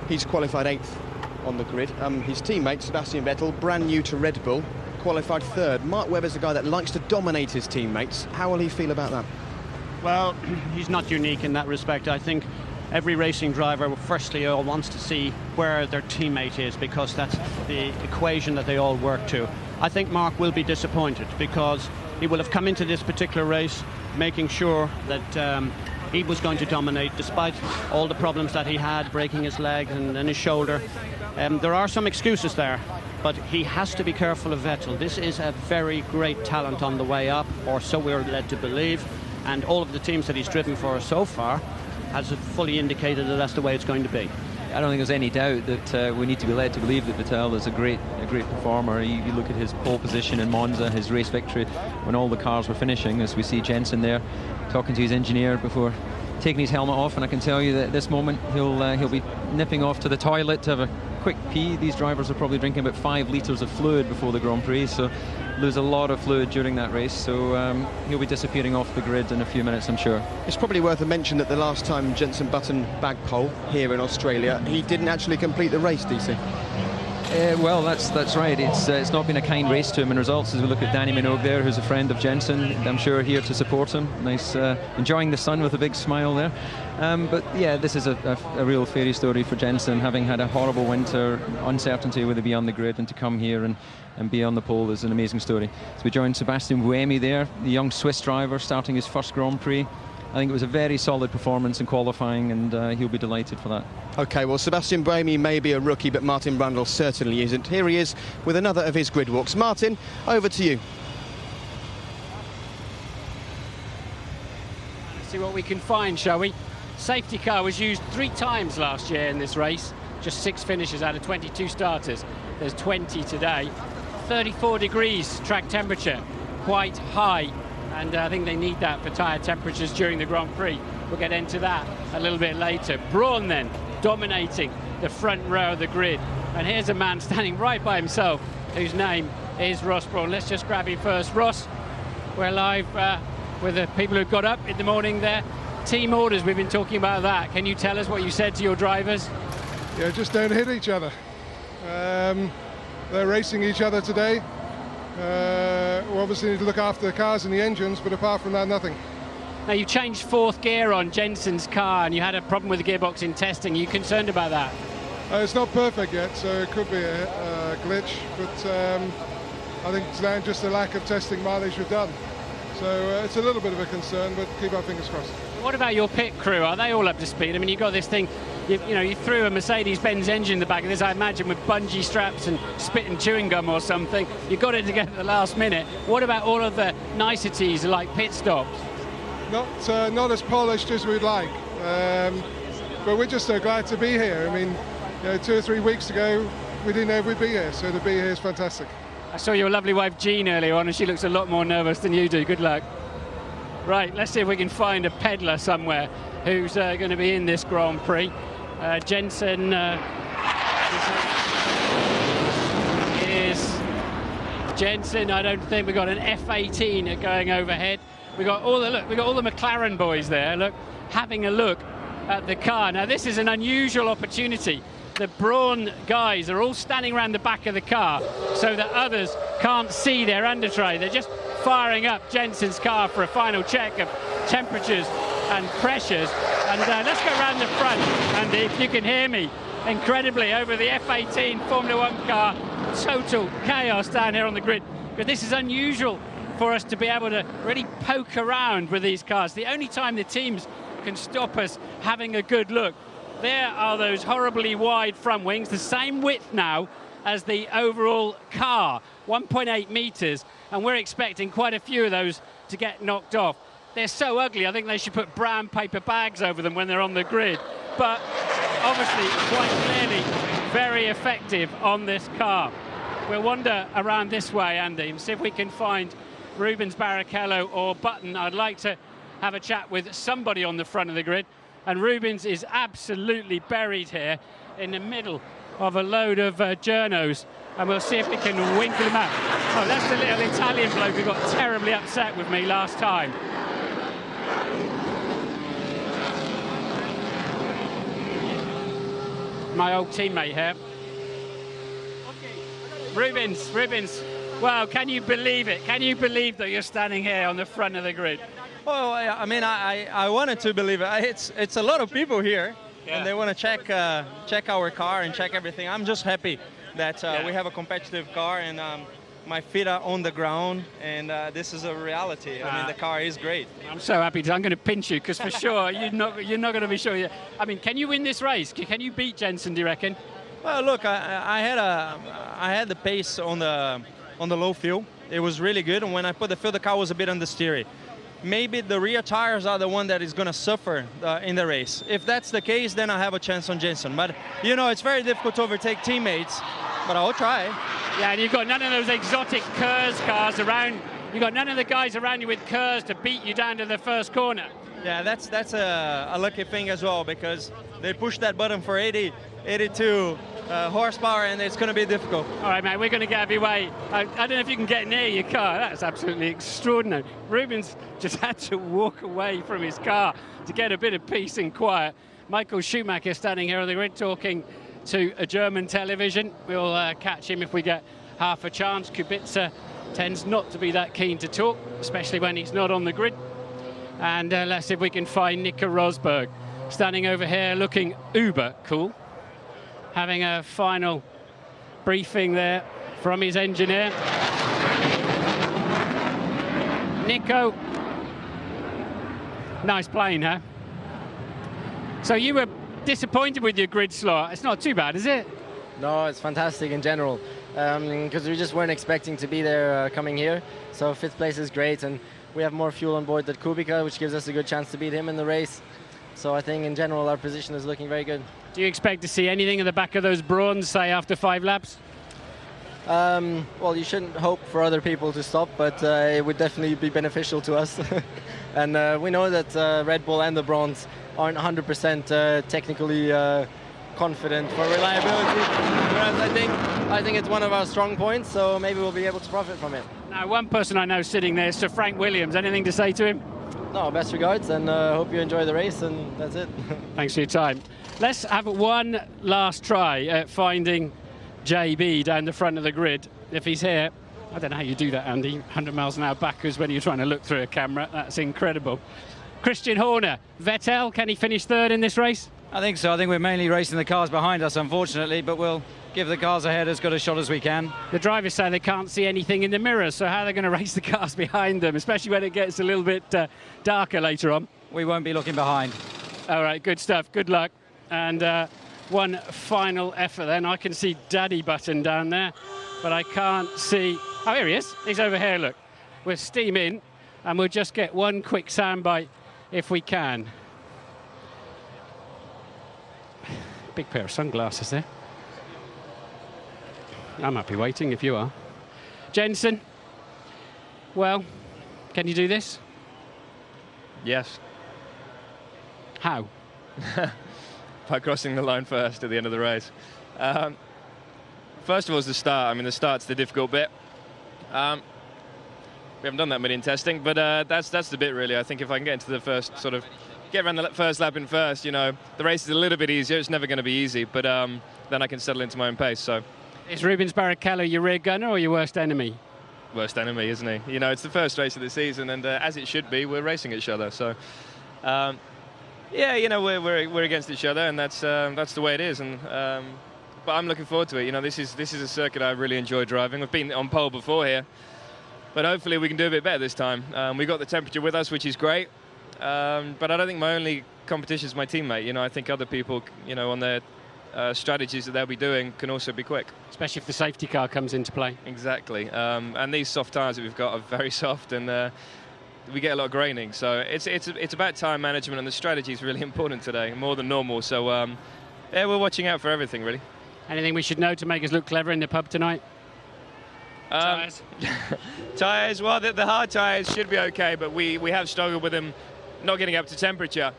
Speaker 12: He's qualified 8th on the grid. His teammate, Sebastian Vettel, brand new to Red Bull, qualified 3rd. Mark Webber's a guy that likes to dominate his teammates. How will he feel about that?
Speaker 13: Well, he's not unique in that respect. I think every racing driver, firstly, all wants to see where their teammate is, because that's the equation that they all work to. I think Mark will be disappointed, because he will have come into this particular race making sure that he was going to dominate, despite all the problems that he had, breaking his leg and his shoulder. There are some excuses there, but he has to be careful of Vettel. This is a very great talent on the way up, or so we're led to believe, and all of the teams that he's driven for so far has fully indicated that that's the way it's going to be. I don't think there's any doubt that we need to be led to believe that Vettel is a great performer. You look at his pole position in Monza, his race victory when all the cars were finishing, as we see Jenson there talking to his engineer before taking his helmet off, and I can tell you that at this moment he'll be nipping off to the toilet to have a quick pee. These drivers are probably drinking about 5 litres of fluid before the Grand Prix, so lose a lot of fluid during that race, so he'll be disappearing off the grid in a few minutes, I'm sure.
Speaker 2: It's probably worth a mention that the last time Jenson Button bagged pole here in Australia, he didn't actually complete the race, DC.
Speaker 12: Well, that's right. It's not been a kind race to him in results, as we look at Danny Minogue there, who's a friend of Jenson, I'm sure here to support him. Nice, enjoying the sun with a big smile there. But yeah, this is a real fairy story for Jenson, having had a horrible winter, uncertainty whether he'd be on the grid, and to come here and be on the pole is an amazing story. So we joined Sebastian Buemi there, the young Swiss driver starting his first Grand Prix. I think it was a very solid performance in qualifying, and he'll be delighted for that. OK, well, Sebastian Buemi may be a rookie, but Martin Brundle certainly isn't. Here he is with another of his grid walks. Martin, over to you.
Speaker 18: Let's see what we can find, shall we? Safety car was used 3 times last year in this race. Just 6 finishes out of 22 starters. There's 20 today. 34 degrees track temperature, quite high. And I think they need that for tyre temperatures during the Grand Prix. We'll get into that a little bit later. Brawn then dominating the front row of the grid. And here's a man standing right by himself, whose name is Ross Brawn. Let's just grab him first. Ross, we're live with the people who got up in the morning there. Team orders, we've been talking about that. Can you tell us what you said to your drivers?
Speaker 21: Yeah, just don't hit each other. They're racing each other today. We obviously need to look after the cars and the engines, but apart from that, nothing.
Speaker 18: Now, you changed fourth gear on Jensen's car and you had a problem with the gearbox in testing. Are you concerned about that?
Speaker 21: It's not perfect yet, so it could be a glitch, but I think it's now just a lack of testing mileage we've done. So it's a little bit of a concern, but keep our fingers crossed.
Speaker 18: What about your pit crew? Are they all up to speed? I mean, you got this thing, you threw a Mercedes-Benz engine in the back of this, I imagine, with bungee straps and spit and chewing gum or something. You got it together at the last minute. What about all of the niceties like pit stops?
Speaker 21: Not as polished as we'd like, but we're just so glad to be here. I mean, 2 or 3 weeks ago, we didn't know if we'd be here, so to be here is fantastic.
Speaker 18: I saw your lovely wife Jean earlier on, and she looks a lot more nervous than you do. Good luck. Right, let's see if we can find a peddler somewhere who's going to be in this Grand Prix. Jensen is Jensen. I don't think we've got an F18 going overhead. We got all the McLaren boys there. Look, having a look at the car. Now this is an unusual opportunity. The Brawn guys are all standing around the back of the car so that others can't see their undertray. They're just firing up Jensen's car for a final check of temperatures and pressures. And let's go around the front, Andy, if you can hear me. Incredibly, over the F18 Formula One car, total chaos down here on the grid. Because this is unusual for us to be able to really poke around with these cars. The only time the teams can stop us having a good look. There are those horribly wide front wings, the same width now as the overall car, 1.8 meters, and we're expecting quite a few of those to get knocked off. They're so ugly, I think they should put brown paper bags over them when they're on the grid. But obviously, quite clearly, very effective on this car. We'll wander around this way, Andy, and see if we can find Rubens Barrichello or Button. I'd like to have a chat with somebody on the front of the grid. And Rubens is absolutely buried here in the middle of a load of journos. And we'll see if we can winkle him out. Oh, that's the little Italian bloke who got terribly upset with me last time. My old teammate here. Rubens, well, can you believe it? Can you believe that you're standing here on the front of the grid?
Speaker 10: Well, I mean, I wanted to believe it. It's a lot of people here, and they want to check our car and check everything. I'm just happy that we have a competitive car, and my feet are on the ground, and this is a reality. I mean, the car is great.
Speaker 18: I'm so happy. I'm going to pinch you because for sure you're not going to be sure. I mean, can you win this race? Can you beat Jensen? Do you reckon?
Speaker 10: Well, look, I had the pace on the low fuel. It was really good, and when I put the fuel, the car was a bit understeery. Maybe the rear tires are the one that is going to suffer in the race. If that's the case, then I have a chance on Jensen. But, it's very difficult to overtake teammates, but I'll try.
Speaker 18: Yeah, and you've got none of those exotic KERS cars around. You've got none of the guys around you with KERS to beat you down to the first corner.
Speaker 10: Yeah, that's a lucky thing as well, because they push that button for 82 horsepower, and it's going to be difficult.
Speaker 18: All right, mate, we're going to get out of your way. I don't know if you can get near your car. That's absolutely extraordinary. Rubens just had to walk away from his car to get a bit of peace and quiet. Michael Schumacher standing here on the grid talking to a German television. We'll catch him if we get half a chance. Kubica tends not to be that keen to talk, especially when he's not on the grid. And let's see if we can find Nico Rosberg standing over here looking uber cool, having a final briefing there from his engineer. Nico, nice plane, huh? So you were disappointed with your grid slot. It's not too bad, is it?
Speaker 22: No, it's fantastic in general, because we just weren't expecting to be there coming here. So 5th place is great, and we have more fuel on board than Kubica, which gives us a good chance to beat him in the race. So I think in general our position is looking very good.
Speaker 18: Do you expect to see anything in the back of those Brauns, say, after 5 laps?
Speaker 22: Well, you shouldn't hope for other people to stop, but it would definitely be beneficial to us. And we know that Red Bull and the Brauns aren't 100% technically confident for reliability, whereas I think it's one of our strong points, so maybe we'll be able to profit from it.
Speaker 18: Now, one person I know sitting there is Sir Frank Williams. Anything to say to him?
Speaker 22: No, best regards, and hope you enjoy the race, and that's it.
Speaker 18: Thanks for your time. Let's have one last try at finding JB down the front of the grid. If he's here, I don't know how you do that, Andy. 100 miles an hour backwards when you're trying to look through a camera. That's incredible. Christian Horner, Vettel, can he finish third in this race?
Speaker 1: I think so. I think we're mainly racing the cars behind us, unfortunately, but we'll give the cars ahead as good a shot as we can.
Speaker 18: The drivers say they can't see anything in the mirrors, so how are they going to race the cars behind them, especially when it gets a little bit darker later on?
Speaker 1: We won't be looking behind.
Speaker 18: All right, good stuff. Good luck. And one final effort then. I can see Daddy Button down there, but I can't see... Oh, here he is. He's over here, look. We'll steam in, and we'll just get one quick soundbite if we can. Big pair of sunglasses there. I'm happy waiting if you are. Jenson, well, can you do this?
Speaker 8: Yes.
Speaker 18: How?
Speaker 8: By crossing the line first at the end of the race. First of all is the start. I mean, the start's the difficult bit. We haven't done that many in testing, but that's the bit really. I think if I can get into the first get around the first lap in first, you know, the race is a little bit easier. It's never going to be easy, but then I can settle into my own pace. So, is
Speaker 18: Rubens Barrichello your rear gunner or your worst enemy?
Speaker 8: Worst enemy, isn't he? You know, it's the first race of the season, and as it should be, we're racing each other. So, yeah, you know, we're against each other, and that's the way it is. And but I'm looking forward to it. You know, this is a circuit I really enjoy driving. I've been on pole before here, but hopefully we can do a bit better this time. We got the temperature with us, which is great. But I don't think my only competition is my teammate. You know, I think other people, you know, on their strategies that they'll be doing can also be quick.
Speaker 18: Especially if the safety car comes into play.
Speaker 8: Exactly. And these soft tyres that we've got are very soft, and we get a lot of graining. So it's about time management, and the strategy is really important today, more than normal. So yeah, we're watching out for everything, really.
Speaker 18: Anything we should know to make us look clever in the pub tonight? Tyres?
Speaker 8: Tyres, well, the hard tyres should be okay, but we have struggled with them not getting up to temperature.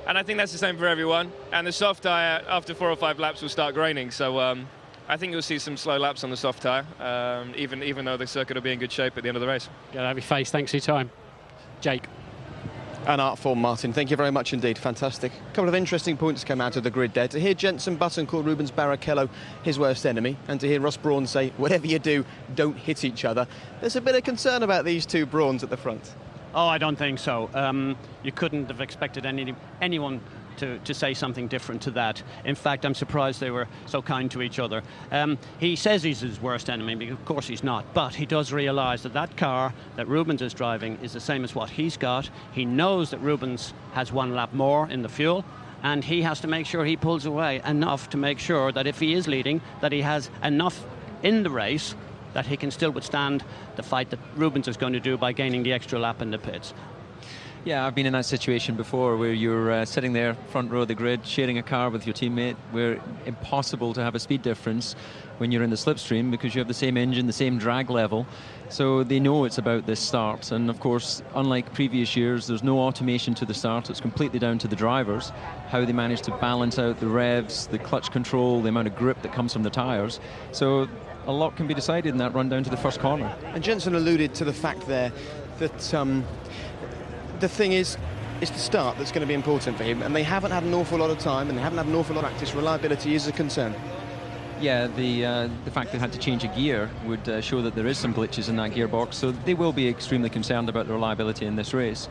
Speaker 8: And I think that's the same for everyone. And the soft tyre, after 4 or 5 laps, will start graining. So I think you'll see some slow laps on the soft tyre, even though the circuit will be in good shape at the end of the race.
Speaker 18: Get out of your face. Thanks for your time. Jake.
Speaker 2: An art form, Martin. Thank you very much indeed. Fantastic. A couple of interesting points come out of the grid there. To hear Jenson Button call Rubens Barrichello his worst enemy, and to hear Ross Brawn say, whatever you do, don't hit each other. There's a bit of concern about these two Brawns at the front.
Speaker 13: Oh, I don't think so. You couldn't have expected anyone to say something different to that. In fact, I'm surprised they were so kind to each other. He says he's his worst enemy, because of course he's not, but he does realise that that car that Rubens is driving is the same as what he's got. He knows that Rubens has 1 lap more in the fuel, and he has to make sure he pulls away enough to make sure that if he is leading, that he has enough in the race that he can still withstand the fight that Rubens is going to do by gaining the extra lap in the pits.
Speaker 12: Yeah, I've been in that situation before where you're sitting there front row of the grid, sharing a car with your teammate, where impossible to have a speed difference when you're in the slipstream because you have the same engine, the same drag level. So they know it's about this start. And of course, unlike previous years, there's no automation to the start. It's completely down to the drivers, how they manage to balance out the revs, the clutch control, the amount of grip that comes from the tyres. So a lot can be decided in that run down to the first corner.
Speaker 2: And Jenson alluded to the fact there that the thing is, it's the start that's going to be important for him, and they haven't had an awful lot of time, and they haven't had an awful lot of practice. Reliability is a concern.
Speaker 12: Yeah, the fact they had to change a gear would show that there is some glitches in that gearbox, so they will be extremely concerned about the reliability in this race.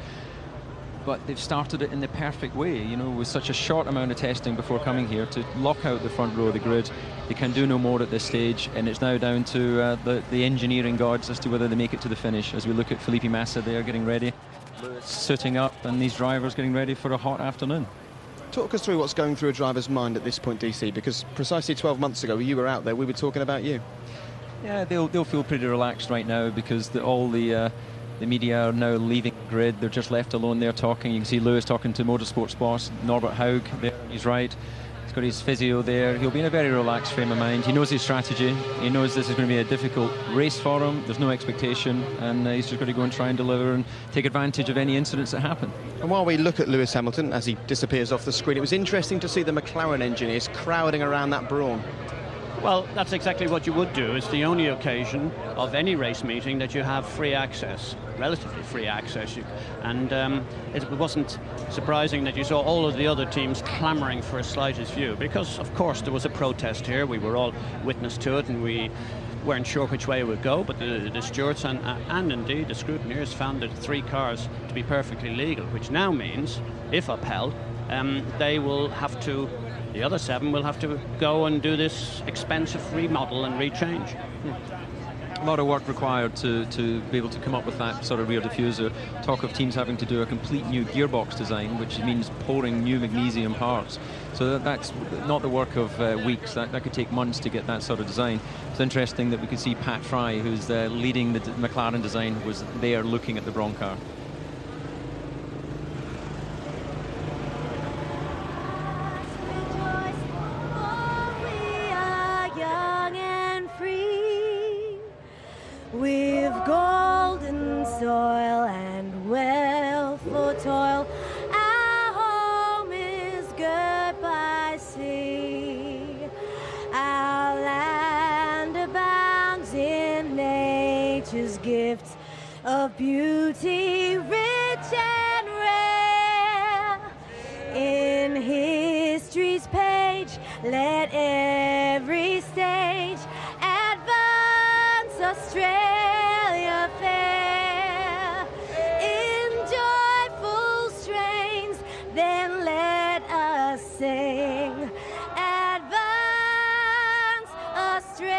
Speaker 12: But they've started it in the perfect way, you know, with such a short amount of testing before coming here to lock out the front row of the grid. They can do no more at this stage, and it's now down to the engineering gods as to whether they make it to the finish. As we look at Felipe Massa there getting ready, suiting up, and these drivers getting ready for a hot afternoon.
Speaker 2: Talk us through what's going through a driver's mind at this point, DC, because precisely 12 months ago, you were out there, we were talking about you.
Speaker 12: Yeah, they'll feel pretty relaxed right now because all the media are now leaving the grid. They're just left alone there talking. You can see Lewis talking to Motorsports boss Norbert Haug there. He's right. He's got his physio there. He'll be in a very relaxed frame of mind. He knows his strategy. He knows this is going to be a difficult race for him. There's no expectation, and he's just got to go and try and deliver and take advantage of any incidents that happen.
Speaker 2: And while we look at Lewis Hamilton as he disappears off the screen, it was interesting to see the McLaren engineers crowding around that Brawn.
Speaker 13: Well, that's exactly what you would do. It's the only occasion of any race meeting that you have free access. relatively free access. And it wasn't surprising that you saw all of the other teams clamouring for a slightest view, because of course there was a protest here. We were all witness to it, and we weren't sure which way it would go, but the stewards and indeed the scrutineers found the 3 cars to be perfectly legal, which now means, if upheld, they will have to, the other 7 will have to go and do this expensive remodel and rechange.
Speaker 12: A lot of work required to be able to come up with that sort of rear diffuser. Talk of teams having to do a complete new gearbox design, which means pouring new magnesium parts. So that's not the work of weeks. That could take months to get that sort of design. It's interesting that we could see Pat Fry, who's leading the McLaren design, was there looking at the Brawn car.
Speaker 5: With golden soil and wealth for toil, our home is girt by sea. Our land abounds in nature's gifts of beauty, rich and rare. In history's page, let every stage advance Australia fair. In joyful strains, then let us sing. Advance Australia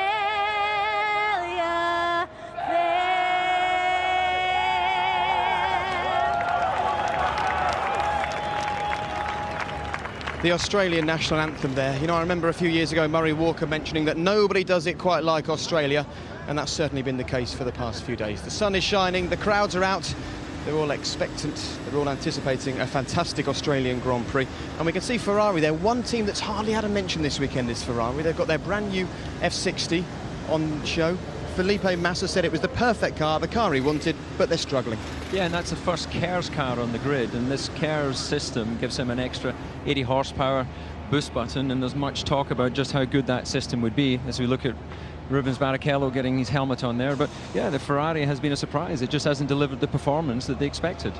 Speaker 2: The Australian national anthem there. You know, I remember a few years ago Murray Walker mentioning that nobody does it quite like Australia, and that's certainly been the case for the past few days. The sun is shining, the crowds are out, they're all expectant, they're all anticipating a fantastic Australian Grand Prix. And we can see Ferrari there. One team that's hardly had a mention this weekend is Ferrari. They've got their brand new F60 on show. Felipe Massa said it was the perfect car, the car he wanted, but they're struggling.
Speaker 12: Yeah, and that's the first KERS car on the grid, and this KERS system gives him an extra 80 horsepower boost button, and there's much talk about just how good that system would be as we look at Rubens Barrichello getting his helmet on there. But yeah, the Ferrari has been a surprise. It just hasn't delivered the performance that they expected.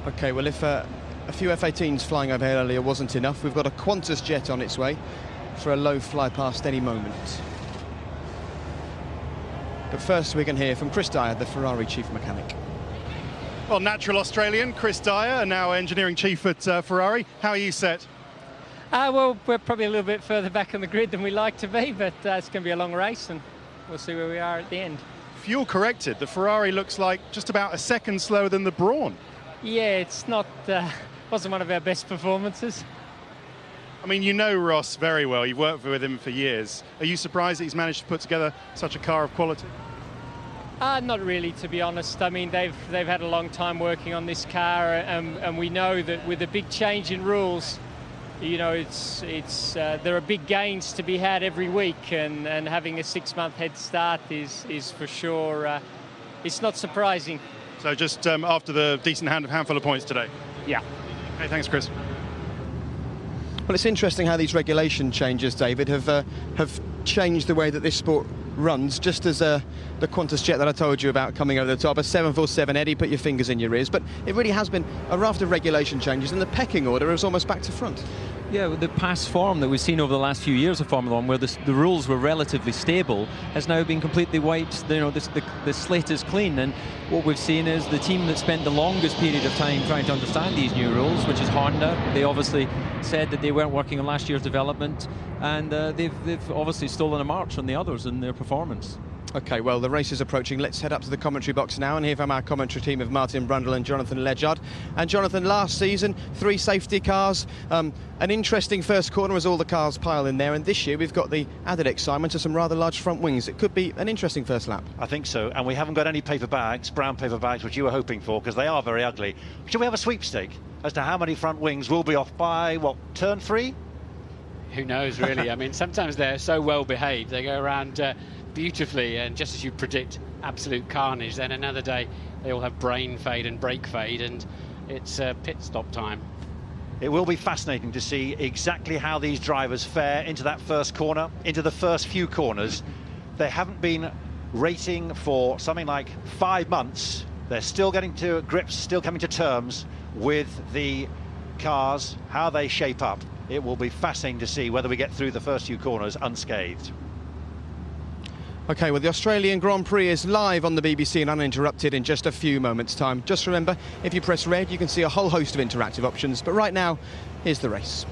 Speaker 2: Okay, well, if a few F-18s flying over here earlier wasn't enough, we've got a Qantas jet on its way for a low fly past any moment. But first we can hear from Chris Dyer, the Ferrari chief mechanic.
Speaker 3: Well, natural Australian, Chris Dyer, now engineering chief at Ferrari. How are you set?
Speaker 6: Well, we're probably a little bit further back on the grid than we like to be, but it's going to be a long race and we'll see where we are at the end.
Speaker 3: Fuel corrected, the Ferrari looks like just about a second slower than the Brawn.
Speaker 6: Yeah, it's not, wasn't one of our best performances.
Speaker 3: I mean, you know Ross very well, you've worked with him for years. Are you surprised that he's managed to put together such a car of quality?
Speaker 6: Not really, to be honest. I mean, they've had a long time working on this car, and we know that with a big change in rules, you know, there are big gains to be had every week, and having a 6-month head start is for sure, it's not surprising.
Speaker 3: So just after the decent handful of points today?
Speaker 6: Yeah.
Speaker 3: Okay, thanks, Chris.
Speaker 2: Well, it's interesting how these regulation changes, David, have changed the way that this sport runs, just as the Qantas jet that I told you about coming over the top, a 747, Eddie, put your fingers in your ears. But it really has been a raft of regulation changes, and the pecking order is almost back to front.
Speaker 12: Yeah, the past form that we've seen over the last few years of Formula One, where the rules were relatively stable, has now been completely wiped. You know, the slate is clean, and what we've seen is the team that spent the longest period of time trying to understand these new rules, which is Honda. They obviously said that they weren't working on last year's development, and they've obviously stolen a march on the others in their performance.
Speaker 2: Okay, well, the race is approaching. Let's head up to the commentary box now and hear from our commentary team of Martin Brundle and Jonathan Ledgard. And Jonathan, last season, 3 safety cars, an interesting first corner as all the cars pile in there, and this year we've got the added excitement of some rather large front wings. It could be an interesting first lap.
Speaker 14: I think so, and we haven't got any paper bags, brown paper bags, which you were hoping for, because they are very ugly. Should we have a sweepstake as to how many front wings will be off by, what, turn 3?
Speaker 18: Who knows, really? I mean, sometimes they're so well behaved, they go around beautifully, and just as you predict absolute carnage, then another day they all have brain fade and brake fade, and it's pit stop time.
Speaker 14: It will be fascinating to see exactly how these drivers fare into that first corner, into the first few corners. They haven't been racing for something like 5 months. They're still getting to grips, still coming to terms with the cars, how they shape up. It will be fascinating to see whether we get through the first few corners unscathed.
Speaker 2: OK, well, the Australian Grand Prix is live on the BBC and uninterrupted in just a few moments' time. Just remember, if you press red, you can see a whole host of interactive options. But right now, here's the race.